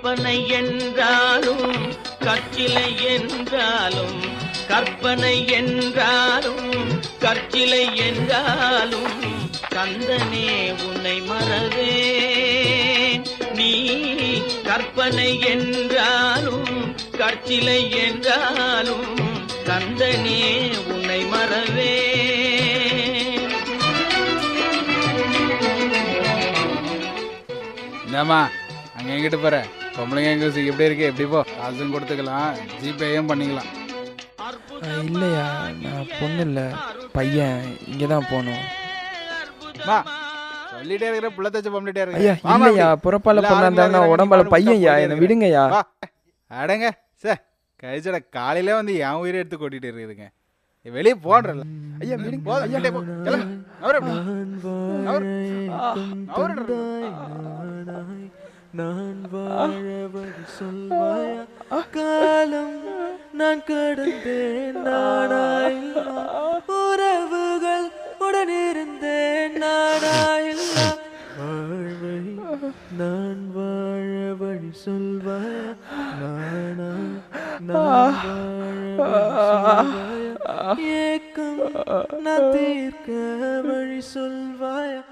கற்பனை என்றாலும் கற்சிலை என்றாலும் கற்பனை என்றாலும் கற்சிலை என்றாலும் கந்தனே உன்னை மறவேன். நீ கற்பனை என்றாலும் கற்சிலை என்றாலும் கந்தனே உன்னை மறவேன். இந்தாம்மா அங்கே எங்கிட்ட போகிற பொம்பளைங்க எங்கே எப்படி இருக்கு எப்படி போ காசும் கொடுத்துக்கலாம் ஜிபேயும் பண்ணிக்கலாம். இல்லையா நான் பொண்ணு இல்லை பையன் இங்கே தான் போகணும். சொல்லிட்டே இருக்கிற புள்ள தச்சு பொம்பளிட்டே இருக்க. ஐயா இல்லையா புறப்பால பொண்ணா இருந்தா உடம்பால பையன்யா என்னை விடுங்கய்யா. அடங்க சார் கழிச்சட காலையில வந்து என் உயிரை எடுத்து கொட்டிட்டு இருக்குதுங்க. வெளியே போடுறல ஐயா நான் வாழவழி சொல்வாயா காலம் நான் கடந்தேன் நானாயில்லா உறவுகள் உடனிருந்தேன் நானாயில்லா வாழ்வை நான் வாழ வழி சொல்வாயா நானா நான் வாழ ஏக்கம் நான் தீர்க்க வழி சொல்வாயா.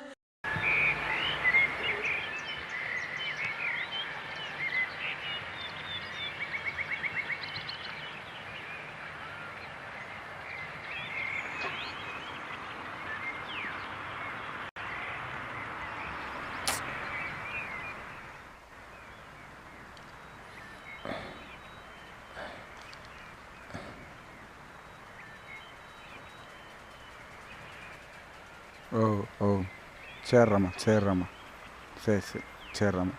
ஓ ஓ சேர்றாம்மா சேர்றாம்மா சரி சரி சேர்றாம்மா.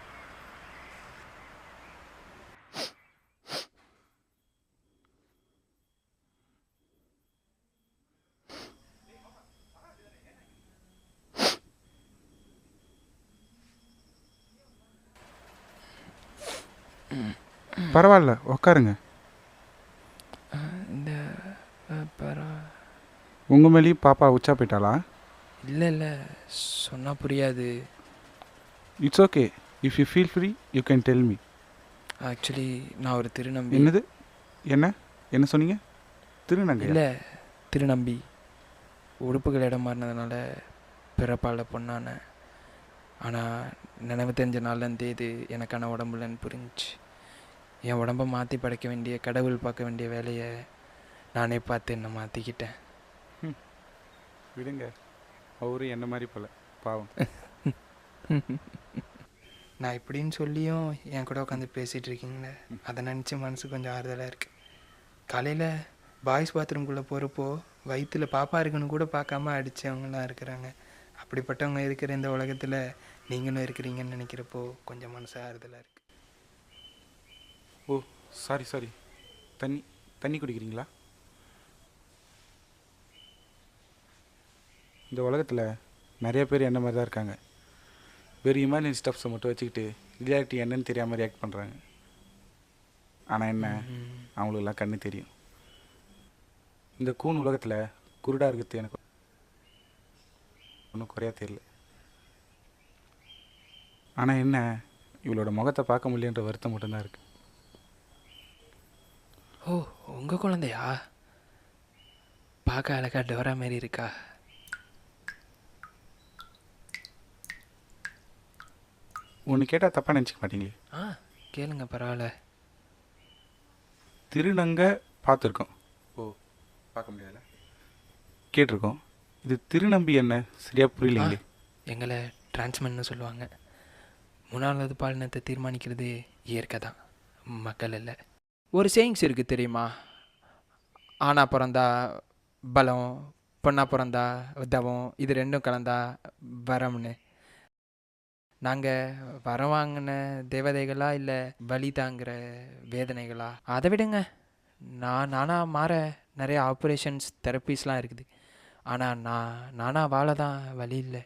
பரவாயில்ல உக்காருங்க. இந்த உங்கள் மேலேயும் பாப்பா உச்சா போயிட்டாளா? இல்லை இல்லை சொன்னால் புரியாது. It's okay if you feel free you can tell me. Actually நான் ஒரு திருநம்பி. என்னது என்ன என்ன சொன்னீங்க? திருநங்கை இல்லை திருநம்பி உறுப்புகள் இடம் மாறினதுனால பிறப்பால பொண்ணான. ஆனால் நினைவு தெரிஞ்ச நாள்லேருந்தே இது எனக்கான உடம்புலன்னு புரிஞ்சிச்சு. என் உடம்பை மாற்றி படைக்க வேண்டிய கடவுள் பார்க்க வேண்டிய வேலையை நானே பார்த்து என்னை மாற்றிக்கிட்டேன். விடுங்க அவரு என்ன மாதிரி போல பாவம். நான் இப்படின்னு சொல்லியும் என் கூட உட்காந்து பேசிகிட்டு இருக்கீங்களே அதை நினச்சி மனசு கொஞ்சம் ஆறுதலாக இருக்குது. காலையில் பாய்ஸ் பாத்ரூம்குள்ளே போகிறப்போ வயிற்றில் பாப்பா இருக்குன்னு கூட பார்க்காம அடித்தவங்களாம் இருக்கிறாங்க. அப்படிப்பட்டவங்க இருக்கிற இந்த உலகத்தில் நீங்களும் இருக்கிறீங்கன்னு நினைக்கிறப்போ கொஞ்சம் மனசு ஆறுதலாக இருக்குது. ஓ சாரி சாரி தண்ணி தண்ணி குடிக்கிறீங்களா? இந்த உலகத்தில் நிறைய பேர் என்ன மாதிரி தான் இருக்காங்க. வெறும் இமேஜினரி ஸ்டப்ஸை மட்டும் வச்சுக்கிட்டு ரியாலிட்டி என்னன்னு தெரியாமல் ரியாக்ட் பண்ணுறாங்க. ஆனால் என்ன அவங்களுக்கெல்லாம் கண்ணு தெரியும். இந்த கூன் உலகத்தில் குருடாக இருக்கிறது எனக்கு ஒன்றும் குறையா தெரியல. ஆனால் என்ன இவளோட முகத்தை பார்க்க முடியலன்ற வருத்தம் மட்டும்தான் இருக்குது. ஓ உங்கள் குழந்தையா? பார்க்க அழகா டோரா மாரி இருக்கா? ஒன்று கேட்டால் தப்பாக நினச்சிக்க மாட்டீங்களே? கேளுங்க பரவாயில்ல. திருநங்க பார்த்துருக்கோம். ஓ பார்க்க முடியாதுல்ல கேட்டிருக்கோம். இது திருநம்பி என்ன சரியாக புரியலைங்களே. எங்களை டிரான்ஸ்மென்னு சொல்லுவாங்க. மூணாவது பாலினத்தை தீர்மானிக்கிறது இயற்கை தான், மக்கள் இல்லை. ஒரு சேயிங்ஸ் இருக்குது தெரியுமா? ஆணா பிறந்தா பலம், பொண்ணா பிறந்தா தவம், இது ரெண்டும் கலந்தா வரம்னு. நாங்கள் வரம் வாங்கின தேவதைகளா இல்லை வலி தாங்கிற வேதனைகளா? அதை விடுங்க. நானாக மாற நிறைய ஆப்ரேஷன்ஸ் தெரப்பீஸ்லாம் இருக்குது. ஆனால் நானாக வாழ தான் வழி இல்லை.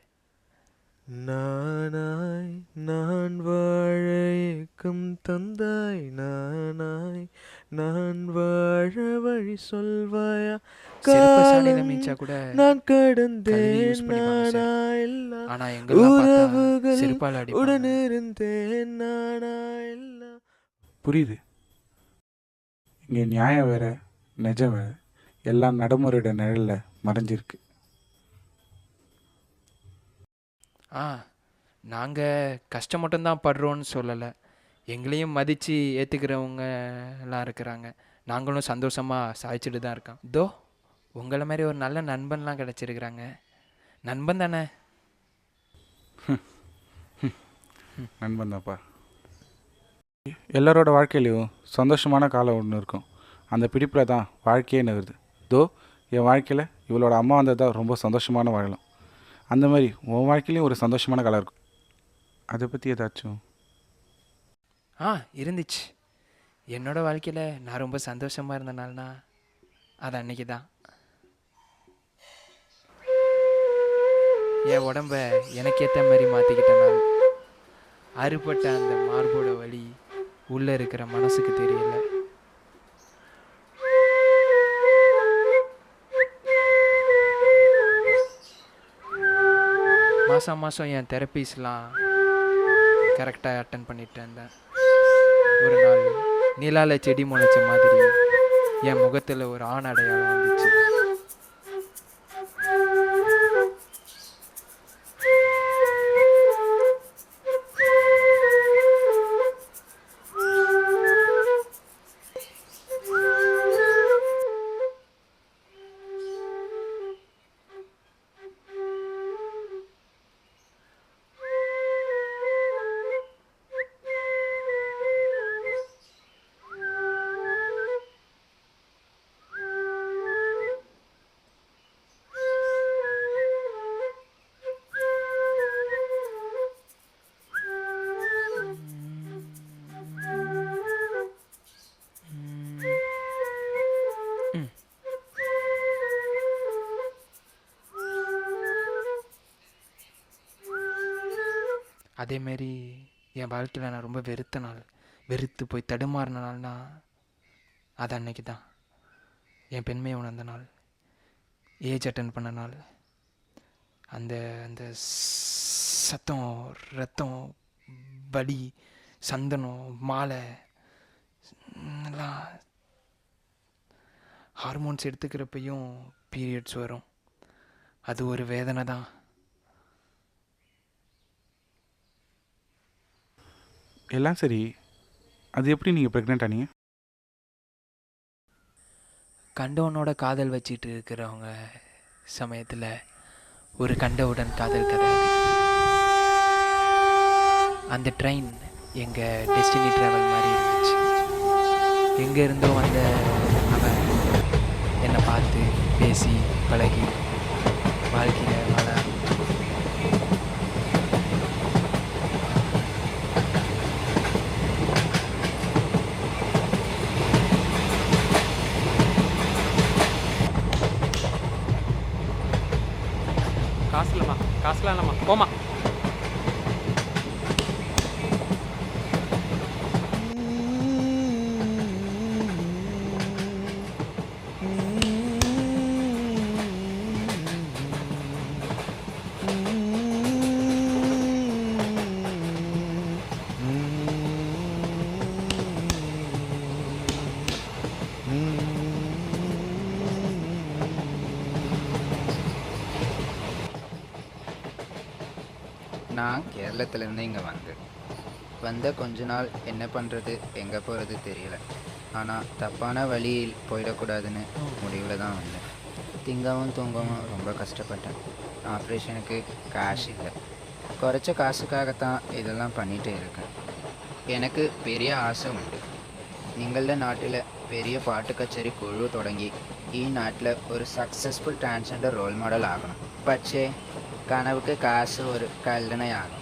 நானாய் நான் வாழ ஏக்கம் தந்தாய், நானாய் நான் வாழ வழி சொல்வாயா. மீச்சா கூட நான் கடந்தேன் நானாயில்லா, ஆனா எங்க உறவுகள் உடனிருந்தேன் நானாயில்லா. புரியுது. இங்கே நியாயம் வேற, நிஜம் வேற, எல்லாம் நடைமுறையோட நிழலில் மறைஞ்சிருக்கு. நாங்கள் கஷ்டம் மட்டும்தான் படுறோன்னு சொல்லலை, எங்களையும் மதித்து ஏற்றுக்கிறவங்கலாம் இருக்கிறாங்க. நாங்களும் சந்தோஷமாக சாய்ச்சிட்டு தான் இருக்கோம். இதோ உங்களை மாதிரி ஒரு நல்ல நண்பன்லாம் கிடச்சிருக்கிறாங்க. நண்பன் தானே? நண்பன் தான்ப்பா. எல்லாரோட வாழ்க்கையிலையும் சந்தோஷமான காலம் ஒன்று இருக்கும். அந்த பிடிப்பில் தான் வாழ்க்கையே நகருது. இதோ என் வாழ்க்கையில் இவளோட அம்மா வந்தது தான் ரொம்ப சந்தோஷமான வாழலாம். அந்த மாதிரி உன் வாழ்க்கையிலையும் ஒரு சந்தோஷமான காலம் இருக்கும். அதை பற்றி ஏதாச்சும்? இருந்துச்சு. என்னோடய வாழ்க்கையில் நான் ரொம்ப சந்தோஷமாக இருந்தனால்னா அது அன்னைக்கு தான். என் உடம்ப எனக்கு ஏற்ற மாதிரி மாற்றிக்கிட்டனால் அறுபட்ட அந்த மார்போட வலி உள்ளே இருக்கிற மனசுக்கு தெரியல. மாதம் மாதம் என் தெரப்பீஸ்லாம் கரெக்டாக அட்டன் பண்ணிட்டு இருந்தேன். ஒரு நாள் நிலால செடி முளைச்ச மாதிரி என் முகத்தில் ஒரு ஆண் அடையாளம் வந்துச்சு. அதேமாரி என் வாழ்க்கையில் நான் ரொம்ப வெறுத்த நாள், வெறுத்து போய் தடுமாறின நாள்னா அது அன்னைக்கு தான். என் பெண்மையை உணர்ந்த நாள், ஏஜ் அட்டன் பண்ண நாள், அந்த அந்த சத்தம், ரத்தம், வலி, சந்தனம், மாலை எல்லாம் ஹார்மோன்ஸ் எடுத்துக்கிறப்பையும் பீரியட்ஸ் வரும். அது ஒரு வேதனை தான். எல்லாம் சரி, அது எப்படி நீங்கள் ப்ரெக்னென்ட் ஆனீங்க? கண்டவனோட காதல் வச்சிட்டு இருக்கிறவங்க சமயத்தில் ஒரு கண்டவுடன் காதல் கதை அது. அந்த ட்ரெயின் எங்கள் டெஸ்டினி ட்ராவல் மாதிரி இருந்துச்சு. எங்கே இருந்தோ வந்த அவன் என்னை பார்த்து பேசி பழகி வாழ்க்கையில் வாழ காசுலாம் இல்லைம்மா, போமா. நான் கேரளத்துலேருந்து இங்கே வந்த கொஞ்ச நாள் என்ன பண்ணுறது எங்கே போகிறது தெரியல. ஆனால் தப்பான வழியில் போயிடக்கூடாதுன்னு முடிவில் தான் வந்தேன். திங்கவும் தூங்கவும் ரொம்ப கஷ்டப்பட்டேன். ஆப்ரேஷனுக்கு காசு இல்லை. குறைச்ச காசுக்காகத்தான் இதெல்லாம் பண்ணிகிட்டே இருக்கேன். எனக்கு பெரிய ஆசை உண்டு. നിങ്ങളുടെ നാട്ടിൽ പെരിയ പാട്ട് കച്ചേരി കുഴു തുടങ്ങി ഈ നാട്ടിൽ ഒരു സക്സസ്ഫുൾ ട്രാൻസ്ജെൻഡർ റോൾ മോഡൽ ആകണം. പക്ഷേ കനവുക്ക് കാശ് ഒരു കല്ലണയാകും.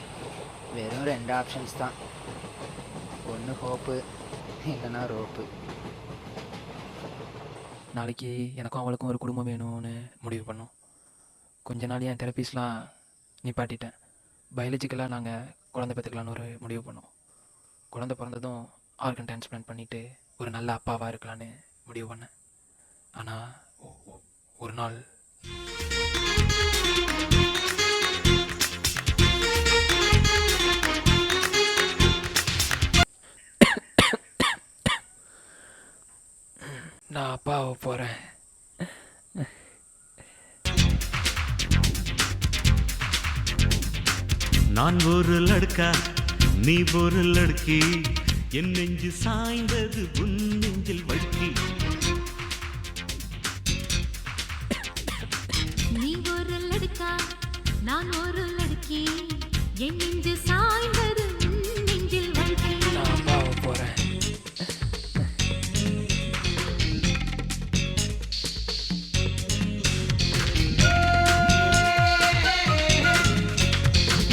വെറും 2 ഓപ്ഷൻസ് தான். ஒன்று ஹோப்பு இல்லைன்னா ரோப்பு. நாளைக்கு எனக்கும் அவளுக்கும் ஒரு குடும்பம் வேணும்னு முடிவு பண்ணோம். கொஞ்ச நாள் என் தெரப்பீஸ்லாம் நிப்பாட்டிட்டேன். பயாலஜிக்கலாக நாங்கள் குழந்தை பெற்றுக்கலான்னு ஒரு முடிவு பண்ணோம். குழந்தை பிறந்ததும் ஆர்கன் டிரான்ஸ்பிளான்ட் பண்ணிவிட்டு ஒரு நல்ல அப்பாவாக இருக்கலான்னு முடிவு பண்ணேன். ஆனால் ஒரு நாள் நான் ஒரு லடுக்கா நீ ஒரு லடுக்கி என் நெஞ்சு சாய்ந்தது உன் நெஞ்சில் வழுக்கி நீ ஒரு லடுக்கா நான் ஒரு லடுக்கி என் நெஞ்சு சாய்ந்தது உன் நெஞ்சில் வழுக்கி நான் பாவ போகிறேன்.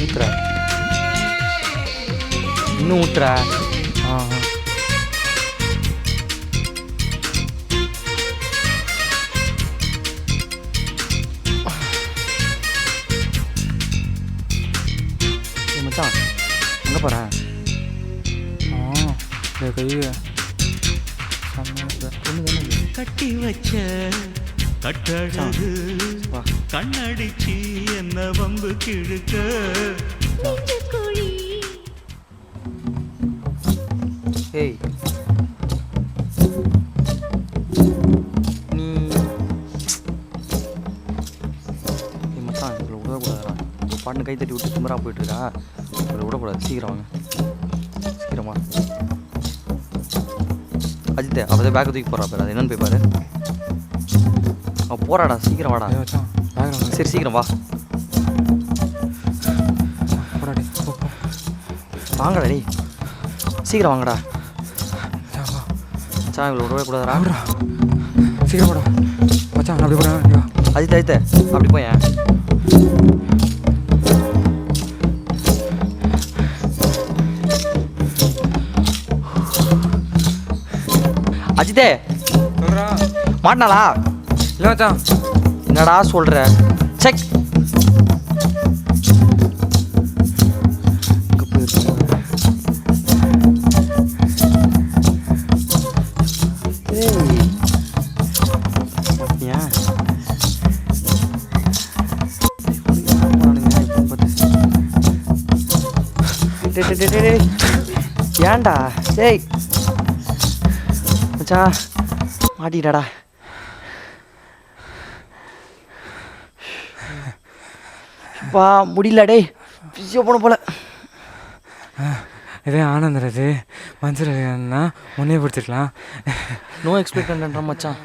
ஊத்துறா இன்னும் ஊத்துறா. மச்சான் எங்கே போகிறேன்? இந்த கையை கட்டி வச்ச கட்டழகு வா. கண்ணடிச்சு என்ன வம்பு கிழக்க நெஞ்சு குழி ஏய் நீ மச்சான் இவ்வளோ விடக்கூடாதுடா. பாட்டு கை தட்டி விட்டு திமிரா போயிட்டுருக்கா. இவ்வளோ விடக்கூடாது. சீக்கிரம் வாங்க, சீக்கிரமா. அஜித்தே அப்போதான் பேக்கை தூக்கி போகிறா பேர். அது என்னன்னு போய் பாரு. அவன் போறாடா, சீக்கிரம் வாடா. சரி சீக்கிரம் வா. வாங்கடா டேய், சீக்கிரம் வாங்கடா. மச்சான் இவ்வளோ விடவே கூடாதுடா. சீக்கிரம் போடா மச்சான். அப்படி போடா. அஜித் அஜித்தே அப்படி போய் அஜித்தே சொல்கிறா மாட்டினாளா? இல்லை மச்சான். என்னடா சொல்ற? செக் ஏன்டா டேய் மச்சான் மாட்டிட்டாடா. வா முடியல டேய், பிஸியோ போன போல. இதே ஆனந்தராஜ் மஞ்சள்னா முன்னே பிடிச்சிக்கலாம். நோ எக்ஸ்பெக்டன்ட்ரா மச்சான்.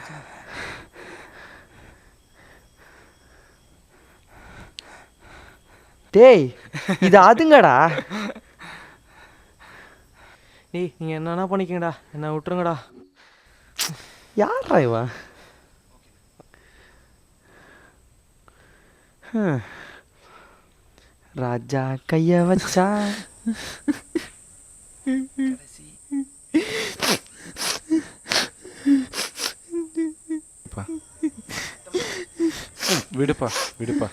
டேய் இது அதுங்கடா. டேய் நீங்கள் என்னென்ன பண்ணிக்கங்கடா, என்ன விட்டுருங்கடா. யாரா இவன்? ராஜா கைய வச்சா விடுப்பா விடுப்பா.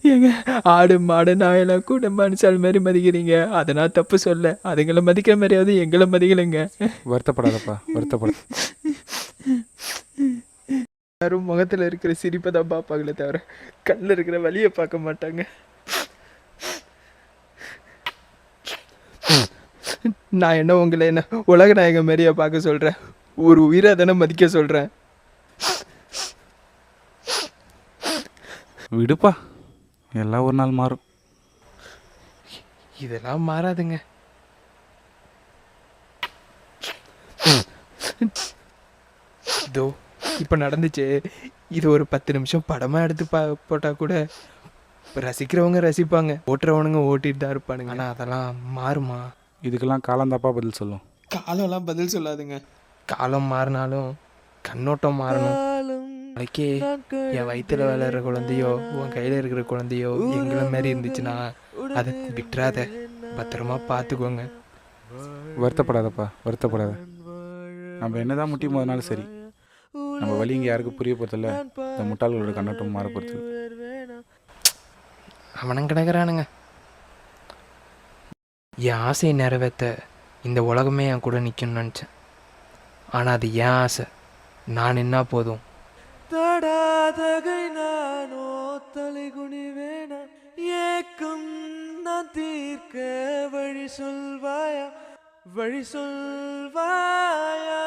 ஏங்க ஆடு மாடு நாயெல்லாம் கூட மனுஷால் மாதிரி மதிக்கிறீங்க. அதை நான் தப்பு சொல்ல. அதுங்களை மதிக்கிற மாதிரியாவது எங்களை மதிக்கலைங்க. வருத்தப்படாதப்பா, வருத்தப்பட. யாரும் முகத்தில் இருக்கிற சிரிப்பை தான் பார்ப்பாங்களே தவிர கண்ணில் இருக்கிற வலியை பார்க்க மாட்டாங்க. நான் என்ன உங்களை என்ன உலக நாயகம் மாதிரியா பார்க்க சொல்கிறேன்? ஒரு உயிரை தானே மதிக்க சொல்கிறேன். விடுப்பா, எல்லாம் ஒரு நாள் மாறும். இதெல்லாம் மாறாதுங்க. இதோ இப்போ நடந்துச்சு. இது ஒரு 10 நிமிஷம் படமாக எடுத்து போட்டால் கூட ரசிக்கிறவங்க ரசிப்பாங்க, ஓட்டுறவனுங்க ஓட்டிட்டு தான் இருப்பானுங்க. ஆனால் அதெல்லாம் மாறுமா? இதுக்கெல்லாம் காலந்தாப்பா பதில் சொல்லும். காலம்லாம் பதில் சொல்லாதுங்க. காலம் மாறினாலும் கண்ணோட்டம் மாறணும். நாளைக்கே என் வயிற்றுல விளையாடுற குழந்தையோ உன் கையில் இருக்கிற குழந்தையோ எங்களை மாதிரி இருந்துச்சுன்னா அதை விட்டுறாத, பத்திரமா பார்த்துக்கோங்க. வருத்தப்படாதப்பா, வருத்தப்படாத. நம்ம என்னதான் முட்டி போதனாலும் சரி, நம்ம வழி இங்கே யாருக்கும் புரிய போகிறதில்ல. இந்த முட்டாள்களோட கண்ணோட்டம் மாற போகிறது. அவனும் கிடக்கிறானுங்க. என் ஆசையை நிறைவேற்ற இந்த உலகமே என் கூட நிற்கணும்னு நினச்சேன். ஆனால் அது என் ஆசை. நான் என்ன போதும். தடாதகை நானோ தலைகுனி வேணா ஏக்கம் நான் தீர்க்க வழி சொல்வாயா, வழி சொல்வாயா.